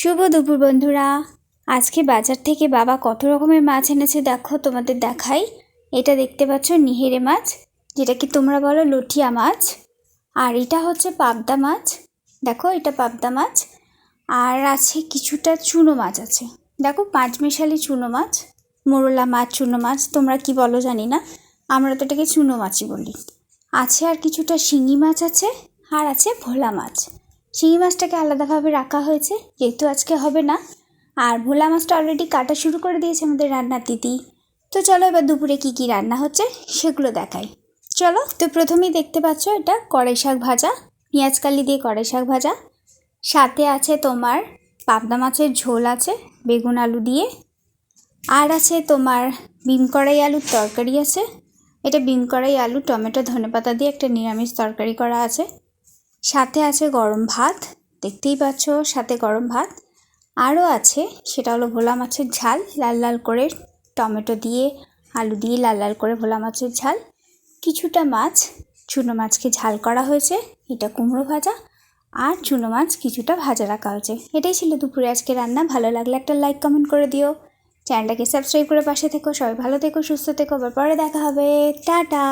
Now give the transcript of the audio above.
শুভ দুপুর বন্ধুরা। আজকে বাজার থেকে বাবা কত রকমের মাছ এনেছে দেখো, তোমাদের দেখাই। এটা দেখতে পাচ্ছ নিহেরে মাছ, যেটা কি তোমরা বলো লটিয়া মাছ। আর এটা হচ্ছে পাবদা মাছ, দেখো এটা পাবদা মাছ। আর আছে কিছুটা চুনো মাছ আছে, দেখো পাঁচমিশালি চুনো মাছ, মোরলা মাছ, চুনো মাছ তোমরা কি বলো জানি না, আমরা তো এটাকে চুনো মাছই বলি। আছে আর কিছুটা শিঙি মাছ আছে, আর আছে ভোলা মাছ। শিঙি মাছটাকে আলাদাভাবে রাখা হয়েছে যেহেতু আজকে হবে না। আর ভোলা মাছটা অলরেডি কাটা শুরু করে দিয়েছে আমাদের রান্নার দিদি। তো চলো এবার দুপুরে কি কি রান্না হচ্ছে সেগুলো দেখাই। চলো, তো প্রথমেই দেখতে পাচ্ছ এটা কড়াই শাক ভাজা, পেঁয়াজ কালি দিয়ে কড়াই শাক ভাজা। সাথে আছে তোমার পাবদা মাছের ঝোল আছে বেগুন আলু দিয়ে। আর আছে তোমার বিম কড়াই আলুর তরকারি আছে। এটা বিম কড়াই আলু টমেটো ধনেপাতা দিয়ে একটা নিরামিষ তরকারি করা আছে। সাথে আছে গরম ভাত, দেখতেই পাচ্ছ সাথে গরম ভাত। আরও আছে, সেটা হলো ভোলা মাছের ঝাল, লাল লাল করে টমেটো দিয়ে আলু দিয়ে লাল লাল করে ভোলা মাছের ঝাল। কিছুটা মাছ, চুনো মাছকে ঝাল করা হয়েছে, এটা কুমড়ো ভাজা। আর চুনো মাছ কিছুটা ভাজা রাখা হয়েছে। এটাই ছিল দুপুরে আজকে রান্না। ভালো লাগলে একটা লাইক কমেন্ট করে দিও, চ্যানেলটাকে সাবস্ক্রাইব করে পাশে থেকো। সবাই ভালো থেকো, সুস্থ থেকো, আবার পরে দেখা হবে। টাটা।